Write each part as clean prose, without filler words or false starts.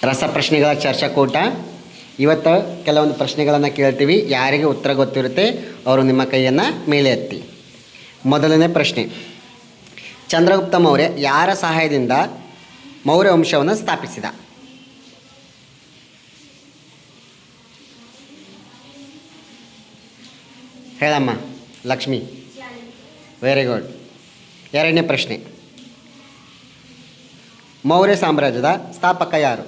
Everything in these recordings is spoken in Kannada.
ರಸಪ್ರಶ್ನೆಗಳ ಚರ್ಚಾಕೂಟ. ಇವತ್ತು ಕೆಲವೊಂದು ಪ್ರಶ್ನೆಗಳನ್ನು ಕೇಳ್ತೀವಿ. ಯಾರಿಗೆ ಉತ್ತರ ಗೊತ್ತಿರುತ್ತೆ ಅವರು ನಿಮ್ಮ ಕೈಯನ್ನು ಮೇಲೆ ಎತ್ತಿ. ಮೊದಲನೇ ಪ್ರಶ್ನೆ, ಚಂದ್ರಗುಪ್ತ ಮೌರ್ಯ ಯಾರ ಸಹಾಯದಿಂದ ಮೌರ್ಯ ವಂಶವನ್ನು ಸ್ಥಾಪಿಸಿದ? ಹೇಳಮ್ಮ ಲಕ್ಷ್ಮಿ. Very good. ಎರಡನೇ ಪ್ರಶ್ನೆ, ಮೌರ್ಯ ಸಾಮ್ರಾಜ್ಯದ ಸ್ಥಾಪಕ ಯಾರು?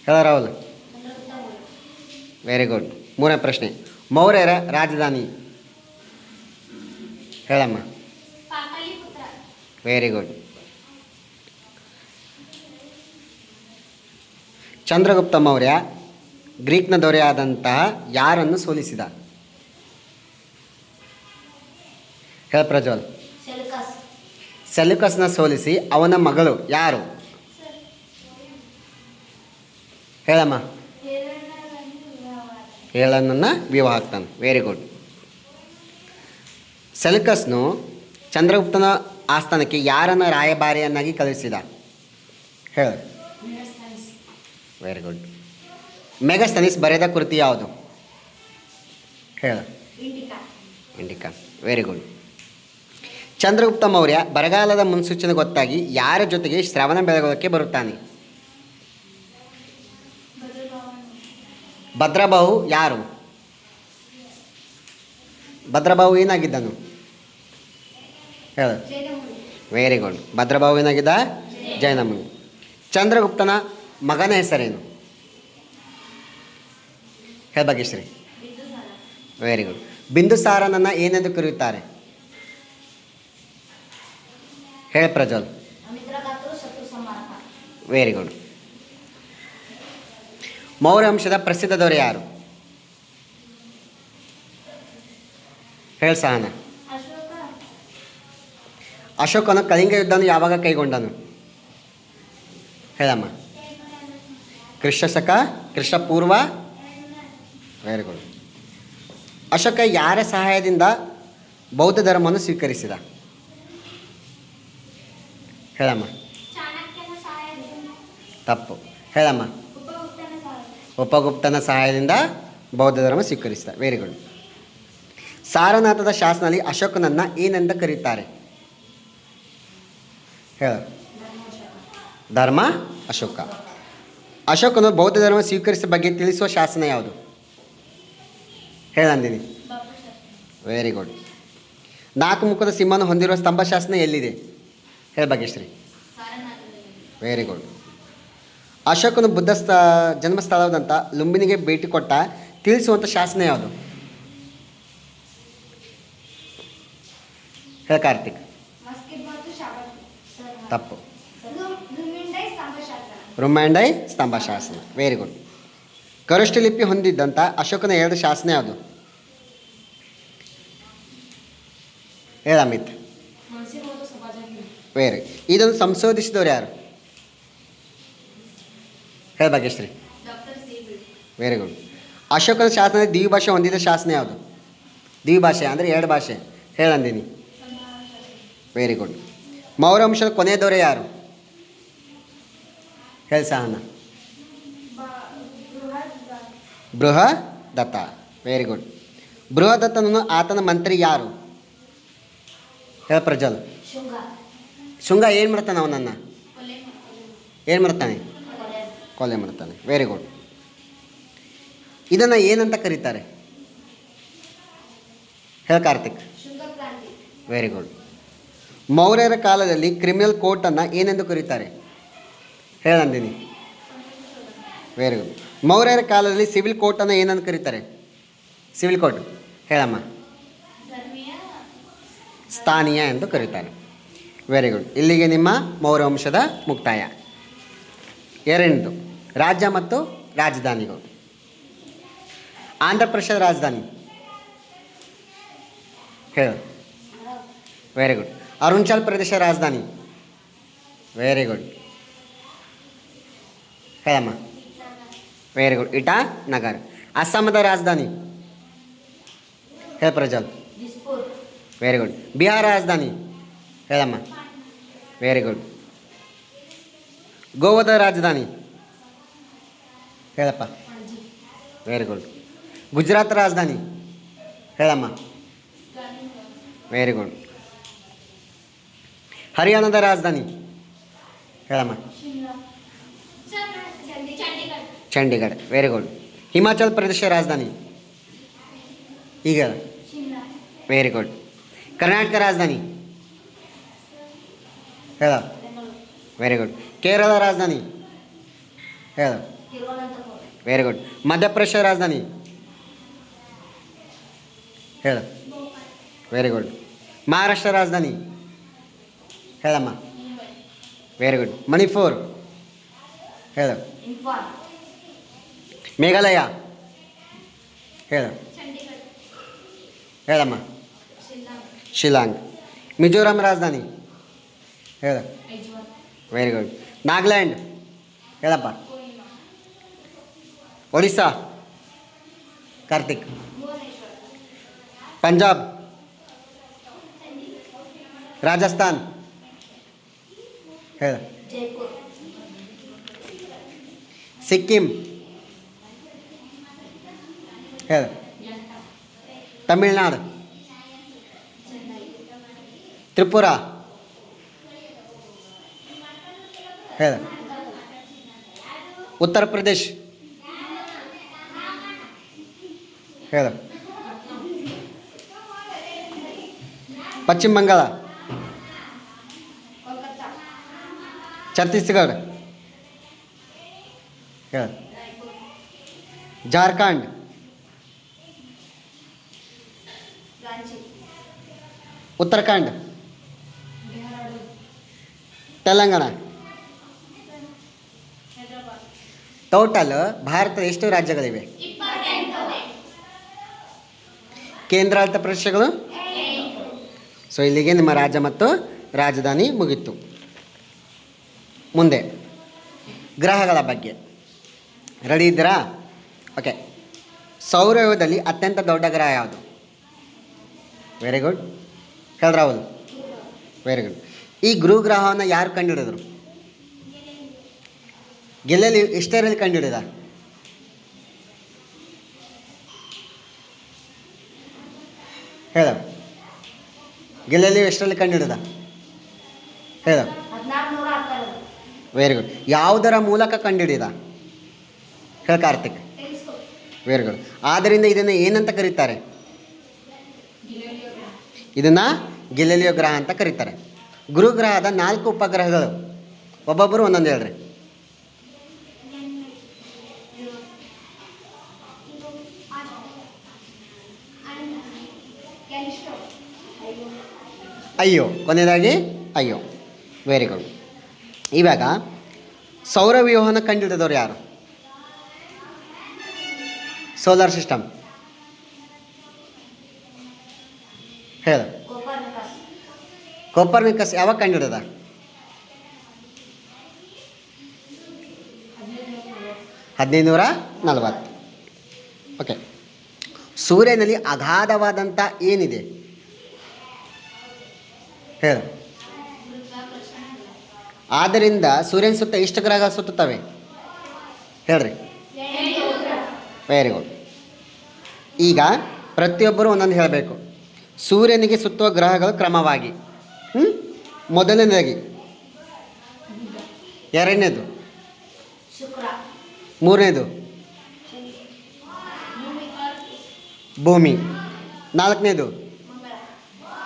ಹೇಳ ರಾಹುಲ್. Very good. ಮೂರನೇ ಪ್ರಶ್ನೆ, ಮೌರ್ಯರ ರಾಜಧಾನಿ? ಹೇಳಮ್ಮ. Very good. ಚಂದ್ರಗುಪ್ತ ಮೌರ್ಯ ಗ್ರೀಕ್ನ ದೊರೆಯಾದಂತಹ ಯಾರನ್ನು ಸೋಲಿಸಿದ? ಹೇಳ ಪ್ರಜ್ವಲ್. ಸೆಲ್ಯೂಕಸ್ನ ಸೋಲಿಸಿ ಅವನ ಮಗಳು ಯಾರು? ಹೇಳಮ್ಮ. ಹೇಳನನ್ನು ವಿವಾಹ ಆಗ್ತಾನೆ. Very good. ಸೆಲ್ಯೂಕಸ್ನು ಚಂದ್ರಗುಪ್ತನ ಆಸ್ಥಾನಕ್ಕೆ ಯಾರನ್ನು ರಾಯಭಾರಿಯನ್ನಾಗಿ ಕಳುಹಿಸಿದ? ಹೇಳ. Very good. ಮೆಗಸ್ತನೀಸ್ ಬರೆದ ಕೃತಿ ಯಾವುದು? ಹೇಳ. Indica. Very good. Chandragupta Maurya ಬರಗಾಲದ ಮುನ್ಸೂಚನೆ ಗೊತ್ತಾಗಿ ಯಾರ ಜೊತೆಗೆ ಶ್ರವಣ ಬೆಳಗೊಳಕ್ಕೆ ಬರುತ್ತಾನೆ? ಭದ್ರಬಾಹು ಯಾರು? ಭದ್ರಬಾಹು ಏನಾಗಿದ್ದನು? ಹೇಳ. Very good. ಭದ್ರಬಾಹು ಏನಾಗಿದ್ದ? ಜೈನ ಮುನಿ. ಚಂದ್ರಗುಪ್ತನ ಮಗನ ಹೆಸರೇನು? ಹೇಳ ಭಾಗ್ಯಶ್ರೀ. Very good. ಬಿಂದುಸಾರನನ್ನು ಏನೆಂದು ಕರೆಯುತ್ತಾರೆ? ಹೇಳ ಪ್ರಜ್ವಲ್. Very good. ಮೌರ್ಯ ವಂಶದ ಪ್ರಸಿದ್ಧ ದೊರೆ ಯಾರು? ಹೇಳ ಸಹನ. ಅಶೋಕನು ಕಳಿಂಗ ಯುದ್ಧವನ್ನು ಯಾವಾಗ ಕೈಗೊಂಡನು? ಹೇಳಮ್ಮ. ಕ್ರಿಸ್ತಪೂರ್ವ. Very good. ಅಶೋಕ ಯಾರ ಸಹಾಯದಿಂದ ಬೌದ್ಧ ಧರ್ಮವನ್ನು ಸ್ವೀಕರಿಸಿದ? ಹೇಳಮ್ಮ. ತಪ್ಪು. ಹೇಳಮ್ಮ. ಉಪಗುಪ್ತನ ಸಹಾಯದಿಂದ ಬೌದ್ಧ ಧರ್ಮ ಸ್ವೀಕರಿಸಿದ. Very good. ಸಾರನಾಥದ ಶಾಸನದಲ್ಲಿ ಅಶೋಕನನ್ನು ಏನೆಂದು ಕರೀತಾರೆ? ಹೇಳ. ಧರ್ಮ ಅಶೋಕ. ಅಶೋಕನು ಬೌದ್ಧ ಧರ್ಮ ಸ್ವೀಕರಿಸಿದ ಬಗ್ಗೆ ತಿಳಿಸುವ ಶಾಸನ ಯಾವುದು? ಹೇಳಂದಿನಿ. Very good. 4 ಮುಖದ ಸಿಂಹನ ಹೊಂದಿರುವ ಸ್ತಂಭ ಶಾಸನ ಎಲ್ಲಿದೆ? ಹೇಳ ಭಾಗ್ಯಶ್ರೀ. Very good. ಅಶೋಕನು ಬುದ್ಧ ಜನ್ಮಸ್ಥಳವಾದಂಥ ಲುಂಬಿನಿಗೆ ಭೇಟಿ ಕೊಟ್ಟ ತಿಳಿಸುವಂಥ ಶಾಸನ ಯಾವುದು? ಹೇಳ ಕಾರ್ತಿಕ್. ತಪ್ಪು. ರುಮ್ಯಾಂಡೈ ಸ್ತಂಭ ಶಾಸನ. Very good. ಕರುಷ್ಟ ಲಿಪಿ ಹೊಂದಿದ್ದಂಥ ಅಶೋಕನ 2 ಶಾಸನ ಯಾವುದು? ಹೇಳ ಅಮಿತ್. ವೆರಿ. ಇದನ್ನು ಸಂಶೋಧಿಸಿದವರು ಯಾರು? ಹೇಳ ಭಾಗ್ಯಶ್ರೀ. Very good. ಅಶೋಕನ ಶಾಸನ ದ್ವಿಭಾಷೆ ಹೊಂದಿದ ಶಾಸನ ಯಾವುದು? ದ್ವಿಭಾಷೆ ಅಂದರೆ 2 ಭಾಷೆ. ಹೇಳಂದಿನಿ. Very good. ಮೌರ್ಯ ವಂಶದ ಕೊನೆಯ ದೊರೆ ಯಾರು? ಹೇಳ ಸಹನ. ಬೃಹದತ್ತ. Very good. ಬೃಹದತ್ತನನ್ನು ಆತನ ಮಂತ್ರಿ ಯಾರು? ಹೇಳ ಪ್ರಜ್ವಲ್. ಶುಂಗ ಏನು ಮಾಡ್ತಾನೆ? ಅವನನ್ನು ಏನು ಮಾಡ್ತಾನೆ? ಕೊಲೆ ಮಾಡ್ತಾನೆ. Very good. ಇದನ್ನು ಏನಂತ ಕರೀತಾರೆ? ಹೇಳ ಕಾರ್ತಿಕ್. Very good. ಮೌರ್ಯರ ಕಾಲದಲ್ಲಿ ಕ್ರಿಮಿನಲ್ ಕೋರ್ಟನ್ನು ಏನೆಂದು ಕರೀತಾರೆ? ಹೇಳಂದಿನಿ. Very good. ಮೌರ್ಯರ ಕಾಲದಲ್ಲಿ ಸಿವಿಲ್ ಕೋರ್ಟನ್ನು ಏನೆಂದು ಕರೀತಾರೆ? Civil court. ಹೇಳಮ್ಮ. ಸ್ಥಾನೀಯ ಎಂದು ಕರೀತಾರೆ. Very good. ಇಲ್ಲಿಗೆ ನಿಮ್ಮ ಮೌರ್ಯ ವಂಶದ ಮುಕ್ತಾಯ. ಎರಡನೇದು, ರಾಜ್ಯ ಮತ್ತು ರಾಜಧಾನಿಗಳು. ಆಂಧ್ರ ಪ್ರದೇಶದ ರಾಜಧಾನಿ ಹೇಳು. Very good. ಅರುಣಾಚಲ್ ಪ್ರದೇಶ ರಾಜಧಾನಿ? Very good. ಹೇಳಮ್ಮ. Very good. ಇಟಾನಗರ್. ಅಸ್ಸಾಮದ ರಾಜಧಾನಿ ಹೇಳ ಪ್ರಜ್ವಲ್. Very good. ಬಿಹಾರ ರಾಜಧಾನಿ ಹೇಳಮ್ಮ. Very good. ಗೋವಾದ ರಾಜಧಾನಿ ಹೇಳಪ್ಪ. Very good. ಗುಜರಾತ್ ರಾಜಧಾನಿ ಹೇಳಮ್ಮ. Very good. ಹರಿಯಾಣದ ರಾಜಧಾನಿ ಹೇಳಮ್ಮ. ಚಂಡೀಗಢ. Very good. ಹಿಮಾಚಲ ಪ್ರದೇಶ ರಾಜಧಾನಿ ಈಗ ಹೇಳ. Very good. ಕರ್ನಾಟಕ ರಾಜಧಾನಿ ಹೇಳ. Very good. ಕೇರಳ ರಾಜಧಾನಿ ಹೇಳ. Very good. ಮಧ್ಯಪ್ರದೇಶ ರಾಜಧಾನಿ ಹೇಳ. Very good. ಮಹಾರಾಷ್ಟ್ರ ರಾಜಧಾನಿ ಹೇಳಮ್ಮ. Very good. ಮಣಿಪುರ್ ಹೇಳು. ಮೇಘಾಲಯ ಹೇಳು. ಹೇಳಮ್ಮ. ಶಿಲ್ಲಾಂಗ್. ಮಿಜೋರಾಂ ರಾಜಧಾನಿ ಹೇಳು. Very good. ನಾಗಾಲ್ಯಾಂಡ್ ಹೇಳಪ್ಪ. ಒಡಿಸ್ಸಾ ಕಾರ್ತಿಕ್. ಪಂಜಾಬ್. ರಾಜಸ್ಥಾನ್ ಹೇಳು. ಸಿಕ್ಕಿಂ ಹೇಳು. ತಮಿಳ್ನಾಡು. ತ್ರಿಪುರ ಹೇಳು. ಉತ್ತರ ಪ್ರದೇಶ್ ಹೇಳು. ಪಶ್ಚಿಮ ಬಂಗಾಳ. ಛತ್ತೀಸ್ಗಢ ಹೇಳು. ಜಾರ್ಖಂಡ್. ಉತ್ತರಾಖಂಡ್. ತೆಲಂಗಾಣ. ಟೋಟಲ್ ಭಾರತದ ಎಷ್ಟು ರಾಜ್ಯಗಳಿವೆ? ಕೇಂದ್ರಾಡಳಿತ ಪ್ರದೇಶಗಳು. ಸೊ ಇಲ್ಲಿಗೆ ನಿಮ್ಮ ರಾಜ್ಯ ಮತ್ತು ರಾಜಧಾನಿ ಮುಗೀತು. ಮುಂದೆ ಗ್ರಹಗಳ ಬಗ್ಗೆ ರೆಡಿ ಇದ್ದೀರಾ? ಓಕೆ. ಸೌರವ್ಯೂಹದಲ್ಲಿ ಅತ್ಯಂತ ದೊಡ್ಡ ಗ್ರಹ ಯಾವುದು? Very good. Rahul. Very good. ಈ ಗುರುಗ್ರಹವನ್ನು ಯಾರು ಕಂಡುಹಿಡಿದ್ರು? ಗೆಲೆಲಿ ಎಷ್ಟರಲ್ಲಿ ಕಂಡುಹಿಡಿದ? ಹೇಳ. ಗೆಲೆಲಿ ಎಷ್ಟರಲ್ಲಿ ಕಂಡುಹಿಡಿದ? ಹೇಳ. Very good. ಯಾವುದರ ಮೂಲಕ ಕಂಡುಹಿಡಿದ? ಹೇಳ ಕಾರ್ತಿಕ್. Very good. ಆದ್ದರಿಂದ ಇದನ್ನು ಏನಂತ ಕರೀತಾರೆ? ಇದನ್ನು ಗೆಲೆಲಿಯೋ ಗ್ರಹ ಅಂತ ಕರೀತಾರೆ. ಗುರುಗ್ರಹದ 4 ಉಪಗ್ರಹಗಳು. ಒಬ್ಬೊಬ್ಬರು ಒಂದೊಂದು ಹೇಳ್ರಿ. ಅಯ್ಯೋ, ಕೊನೆಯದಾಗಿ ಅಯ್ಯೋ. Very good. ಇವಾಗ ಸೌರವ್ಯೂಹನ ಕಂಡುಹಿಡಿದವರು ಯಾರು? ಸೋಲಾರ್ ಸಿಸ್ಟಮ್ ಹೇಳು. ಕೋಪರ್ನಿಕಸ್ ಯಾವಾಗ ಕಂಡುಹಿಡಿದ? 1540. ಓಕೆ. ಸೂರ್ಯನಲ್ಲಿ ಅಗಾಧವಾದಂಥ ಏನಿದೆ ಹೇಳು. ಆದ್ದರಿಂದ ಸೂರ್ಯನ ಸುತ್ತ ಎಷ್ಟು ಗ್ರಹಗಳು ಸುತ್ತುತ್ತವೆ ಹೇಳ್ರಿ? Very good. ಈಗ ಪ್ರತಿಯೊಬ್ಬರು ಒಂದೊಂದು ಹೇಳಬೇಕು. ಸೂರ್ಯನಿಗೆ ಸುತ್ತುವ ಗ್ರಹಗಳು ಕ್ರಮವಾಗಿ ಮೊದಲನೇದಾಗಿ ಎರಡನೇದು, ಮೂರನೇದು ಭೂಮಿ, ನಾಲ್ಕನೇದು,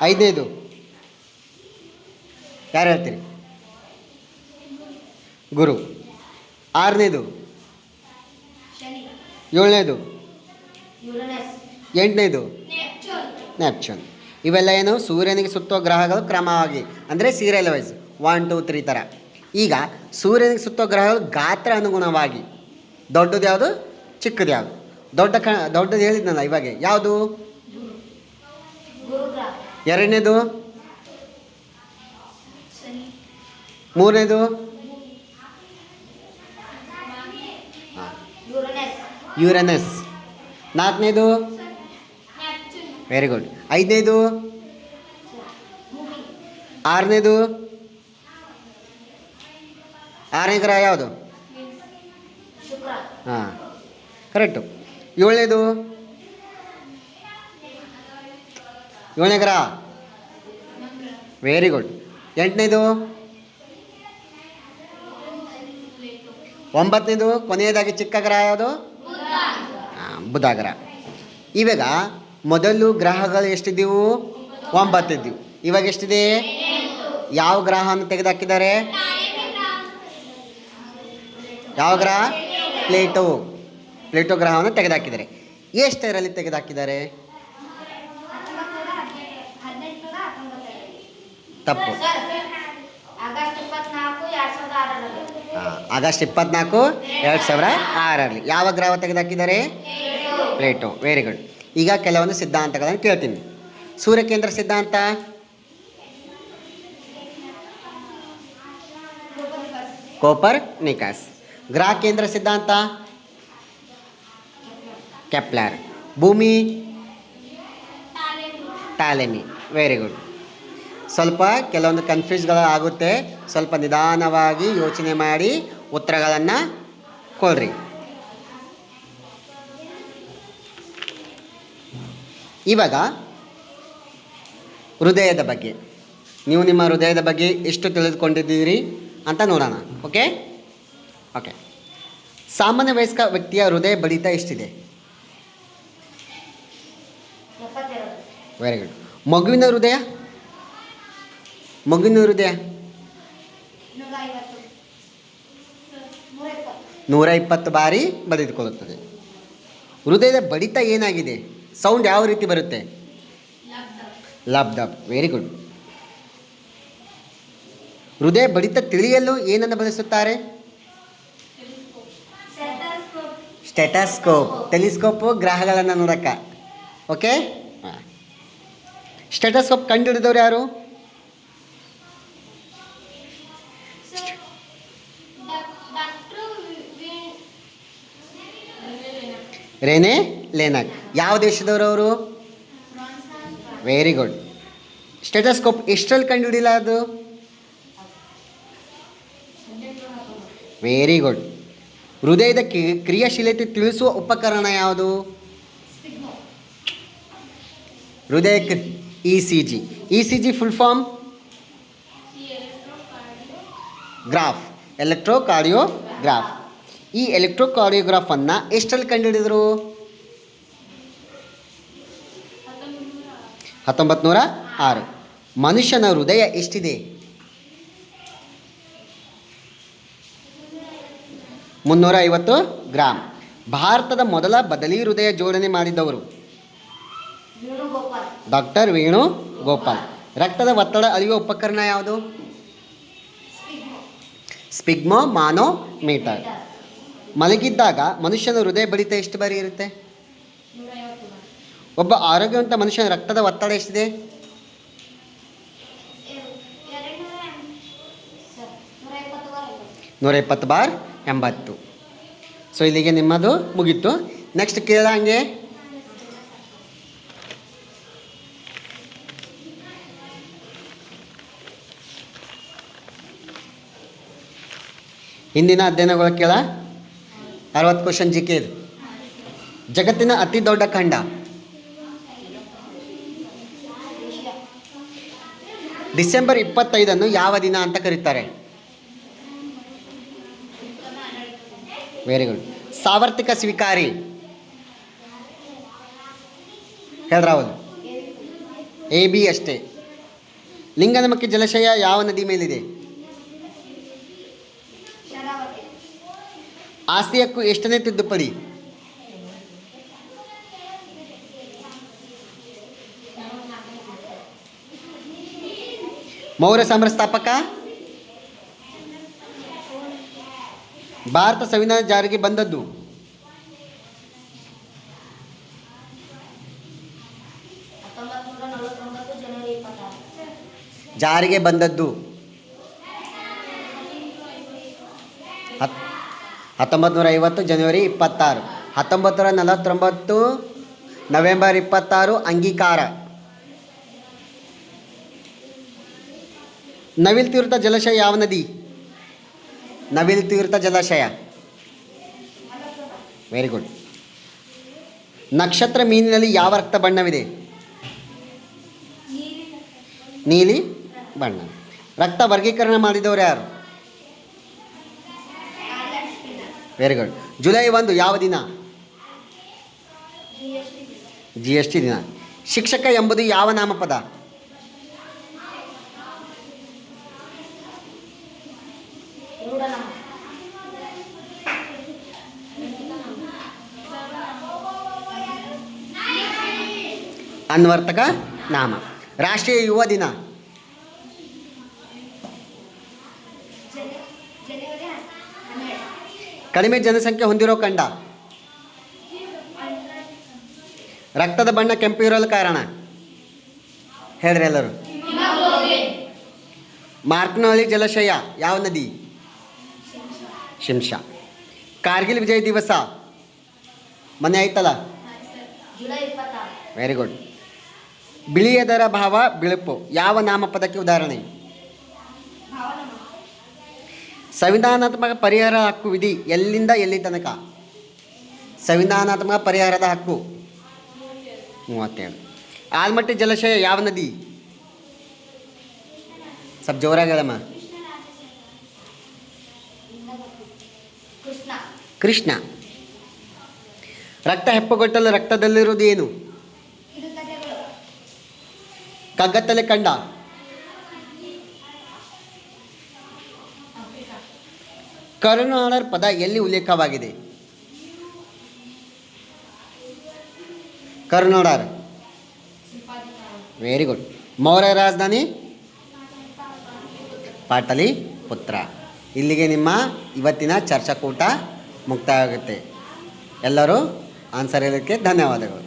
ಐದನೇದು ಯಾರು ಹೇಳ್ತೀರಿ? ಗುರು. ಆರನೇದು, ಏಳನೇದು, ಎಂಟನೇದು ನೆಪ್ಚೂನ್. ಇವೆಲ್ಲ ಏನು? ಸೂರ್ಯನಿಗೆ ಸುತ್ತುವ ಗ್ರಹಗಳು ಕ್ರಮವಾಗಿ, ಅಂದರೆ ಸೀರಿಯಲ್ ವೈಸ್ 1 2 3 ಥರ. ಈಗ ಸೂರ್ಯನಿಗೆ ಸುತ್ತುವ ಗ್ರಹಗಳು ಗಾತ್ರ ಅನುಗುಣವಾಗಿ ದೊಡ್ಡದು ಯಾವುದು, ಚಿಕ್ಕದು ಯಾವುದು? ದೊಡ್ಡದು ಹೇಳಿದ್ನಲ್ಲ ಇವಾಗ, ಯಾವುದು? ಎರಡನೇದು, ಮೂರನೇದು ಯುರೇನಸ್, ನಾಲ್ಕನೇದು ವೆರಿ ಗುಡ್, ಐದನೇದು, ಆರನೇದು, 6ನೇ ಗ್ರಹ ಯಾವುದು? ಹಾಂ, ಕರೆಕ್ಟು. 7ನೇದು 7ನೇ ಗ್ರಹ ವೆರಿ ಗುಡ್. 8ನೇದು 9ನೇದು ಕೊನೆಯದಾಗಿ ಚಿಕ್ಕ ಗ್ರಹ ಯಾವುದು? ಬುಧ ಗ್ರಹ. ಇವಾಗ ಮೊದಲು ಗ್ರಹಗಳು ಎಷ್ಟಿದ್ದೀವು? 9 ಇದ್ದೀವು. ಇವಾಗ ಎಷ್ಟಿದೆ? ಯಾವ ಗ್ರಹವನ್ನು ತೆಗೆದುಹಾಕಿದ್ದಾರೆ? ಯಾವ ಗ್ರಹ? ಪ್ಲೇಟೋ ಗ್ರಹವನ್ನು ತೆಗೆದುಹಾಕಿದ್ದಾರೆ. ಎಷ್ಟರಲ್ಲಿ ತೆಗೆದುಹಾಕಿದ್ದಾರೆ? ತಪ್ಪು. ಆಗಸ್ಟ್ 24, 2006ರಲ್ಲಿ ಯಾವ ಗ್ರಹ ತೆಗೆದುಹಾಕಿದ್ದಾರೆ? ಪ್ಲೇಟೋ. Very good. ಈಗ ಕೆಲವೊಂದು ಸಿದ್ಧಾಂತಗಳನ್ನು ಕೇಳ್ತೀನಿ. ಸೂರ್ಯಕೇಂದ್ರ ಸಿದ್ಧಾಂತ, ಕೋಪರ್ನಿಕಸ್. ಗ್ರಹ ಕೇಂದ್ರ ಸಿದ್ಧಾಂತ, ಕೆಪ್ಲರ್. ಭೂಮಿ, ಟಾಲೆಮಿ. Very good. ಸ್ವಲ್ಪ ಕೆಲವೊಂದು ಕನ್ಫ್ಯೂಸ್ಗಳು ಆಗುತ್ತೆ, ಸ್ವಲ್ಪ ನಿಧಾನವಾಗಿ ಯೋಚನೆ ಮಾಡಿ ಉತ್ತರಗಳನ್ನು ಕೊಡ್ರಿ. ಇವಾಗ ಹೃದಯದ ಬಗ್ಗೆ, ನೀವು ನಿಮ್ಮ ಹೃದಯದ ಬಗ್ಗೆ ಎಷ್ಟು ತಿಳಿದುಕೊಂಡಿದ್ದೀರಿ ಅಂತ ನೋಡೋಣ. ಓಕೆ. ಸಾಮಾನ್ಯ ವಯಸ್ಕ ವ್ಯಕ್ತಿಯ ಹೃದಯ ಬಡಿತ ಎಷ್ಟಿದೆ? Very good. ಮಗುವಿನ ಹೃದಯ 120 ಬಾರಿ ಬಡಿದುಕೊಳ್ಳುತ್ತದೆ. ಹೃದಯದ ಬಡಿತ ಏನಾಗಿದೆ? ಸೌಂಡ್ ಯಾವ ರೀತಿ ಬರುತ್ತೆ? Lub dub. Very good. ಹೃದಯ ಬಡಿತ ತಿಳಿಯಲು ಏನನ್ನು ಬಳಸುತ್ತಾರೆ? ಸ್ಟೆಟಸ್ಕೋಪ್. ಟೆಲಿಸ್ಕೋಪು ಗ್ರಹಗಳನ್ನು ನೋಡಕ್ಕ. ಓಕೆ. ಸ್ಟೆಟಸ್ಕೋಪ್ ಕಂಡು ಹಿಡಿದವ್ರು ಯಾರು? ರೆನೆ ಲೆನಾರ್ಡ್. ಯಾವ ದೇಶದವರು ಅವರು? Very good. ಸ್ಟೆಟಸ್ಕೋಪ್ ಎಷ್ಟರಲ್ಲಿ ಕಂಡು ಹಿಡಿಯಲ್ಲ ಅದು? Very good. ಹೃದಯದ ಕ್ರಿಯಾಶೀಲತೆ ತಿಳಿಸುವ ಉಪಕರಣ ಯಾವುದು? ಹೃದಯ ECG. ECG full form? Graph. Electrocardiograph. ಈ ಎಲೆಕ್ಟ್ರೋಕಾರ್ಡಿಯೋಗ್ರಾಫನ್ನು ಎಷ್ಟರಲ್ಲಿ ಕಂಡುಹಿಡಿದರು? 1906. ಮನುಷ್ಯನ ಹೃದಯ ಎಷ್ಟಿದೆ? 350 ಗ್ರಾಮ್. ಭಾರತದ ಮೊದಲ ಬದಲಿ ಹೃದಯ ಜೋಡಣೆ ಮಾಡಿದವರು? ಡಾಕ್ಟರ್ ವೇಣುಗೋಪಾಲ್. ರಕ್ತದ ಒತ್ತಡ ಅಳೆಯುವ ಉಪಕರಣ ಯಾವುದು? ಸ್ಪಿಗ್ಮೋಮಾನೋಮೀಟರ್. ಮಲಗಿದ್ದಾಗ ಮನುಷ್ಯನ ಹೃದಯ ಬಡಿತ ಎಷ್ಟು ಬಾರಿ ಇರುತ್ತೆ? ಒಬ್ಬ ಆರೋಗ್ಯವಂತ ಮನುಷ್ಯನ ರಕ್ತದ ಒತ್ತಡ ಎಷ್ಟಿದೆ? 120/80. ಸೊ ಇಲ್ಲಿಗೆ ನಿಮ್ಮದು ಮುಗೀತು. ನೆಕ್ಸ್ಟ್ ಕೇಳಂಗೆ. ಹಿಂದಿನ ಅಧ್ಯಯನಗಳು ಕೇಳ. 60 ಕ್ವಶನ್ GK ಇದು. ಜಗತ್ತಿನ ಅತಿ ದೊಡ್ಡ ಖಂಡ? ಡಿಸೆಂಬರ್ 25 ಯಾವ ದಿನ ಅಂತ ಕರೀತಾರೆ? Very good. ಸಾರ್ವತ್ರಿಕ ಸ್ವೀಕಾರಿ? ಹೇಳ್ರಾವಲ್. AB ಅಷ್ಟೇ. ಲಿಂಗನಮಕ್ಕಿ ಜಲಾಶಯ ಯಾವ ನದಿ ಮೇಲಿದೆ? ಆಸ್ತಿ ಹಕ್ಕು ಎಷ್ಟನೇ ತಿದ್ದುಪಡಿ? ಮೌರ್ಯ ಸಾಮ್ರಾಜ್ಯ ಸ್ಥಾಪಕ? ಭಾರತ ಸಂವಿಧಾನ ಜಾರಿಗೆ ಬಂದದ್ದು? ಜಾರಿಗೆ ಬಂದದ್ದು 1950 ಜನವರಿ 26. 1949 ನವೆಂಬರ್ 26 ಅಂಗೀಕಾರ. ನವಿಲ್ ತೀರ್ಥ ಜಲಾಶಯ ಯಾವ ನದಿ? ನವಿಲು ತೀರ್ಥ ಜಲಾಶಯ. Very good. ನಕ್ಷತ್ರ ಮೀನಿನಲ್ಲಿ ಯಾವ ರಕ್ತ ಬಣ್ಣವಿದೆ? ನೀಲಿ ಬಣ್ಣ. ರಕ್ತ ವರ್ಗೀಕರಣ ಮಾಡಿದವರು ಯಾರು? Very good. ಜುಲೈ 1 ಯಾವ ದಿನ? GST ದಿನ. ಶಿಕ್ಷಕ ಎಂಬುದು ಯಾವ ನಾಮಪದ? ಅನ್ವರ್ಥಕ ನಾಮ. ರಾಷ್ಟ್ರೀಯ ಯುವ ದಿನ? ಕಡಿಮೆ ಜನಸಂಖ್ಯೆ ಹೊಂದಿರೋ ಖಂಡ? ರಕ್ತದ ಬಣ್ಣ ಕೆಂಪು ಇರಲು ಕಾರಣ ಹೇಳ್ರಿ ಎಲ್ಲರೂ. ಮಾರ್ಕ್ನಹಳ್ಳಿ ಜಲಾಶಯ ಯಾವ ನದಿ? ಶಿಂಷಾ. ಕಾರ್ಗಿಲ್ ವಿಜಯ್ ದಿವಸ ಮೊನ್ನೆ ಆಯ್ತಲ್ಲ? Very good. ಬಿಳಿಯದರ ಭಾವ ಬಿಳುಪು ಯಾವ ನಾಮಪದಕ್ಕೆ ಉದಾಹರಣೆ? ಸಂವಿಧಾನಾತ್ಮಕ ಪರಿಹಾರ ಹಕ್ಕು ವಿಧಿ ಎಲ್ಲಿಂದ ಎಲ್ಲಿ ತನಕ? ಸಂವಿಧಾನಾತ್ಮಕ ಪರಿಹಾರದ ಹಕ್ಕು 37. ಆಲ್ಮಟ್ಟಿ ಜಲಾಶಯ ಯಾವ ನದಿ? ಸ್ವಲ್ಪ ಜೋರಾಗಿ ಹೇಳಮ್ಮ. ಕೃಷ್ಣ. ರಕ್ತ ಹೆಪ್ಪುಗಟ್ಟಲು ರಕ್ತದಲ್ಲಿರುವುದು ಏನು? ಕಗ್ಗತ್ತಲೆ ಕಂಡ? ಕರುನಾಡರ್ ಪದ ಎಲ್ಲಿ ಉಲ್ಲೇಖವಾಗಿದೆ? ಕರುನಾಡರ್. Very good. ಮೌರ್ಯ ರಾಜಧಾನಿ? ಪಾಟಲಿಪುತ್ರ. ಇಲ್ಲಿಗೆ ನಿಮ್ಮ ಇವತ್ತಿನ ಚರ್ಚಾಕೂಟ ಮುಕ್ತಾಯ ಆಗುತ್ತೆ. ಎಲ್ಲರೂ ಆನ್ಸರ್ ಹೇಳೋಕ್ಕೆ ಧನ್ಯವಾದಗಳು.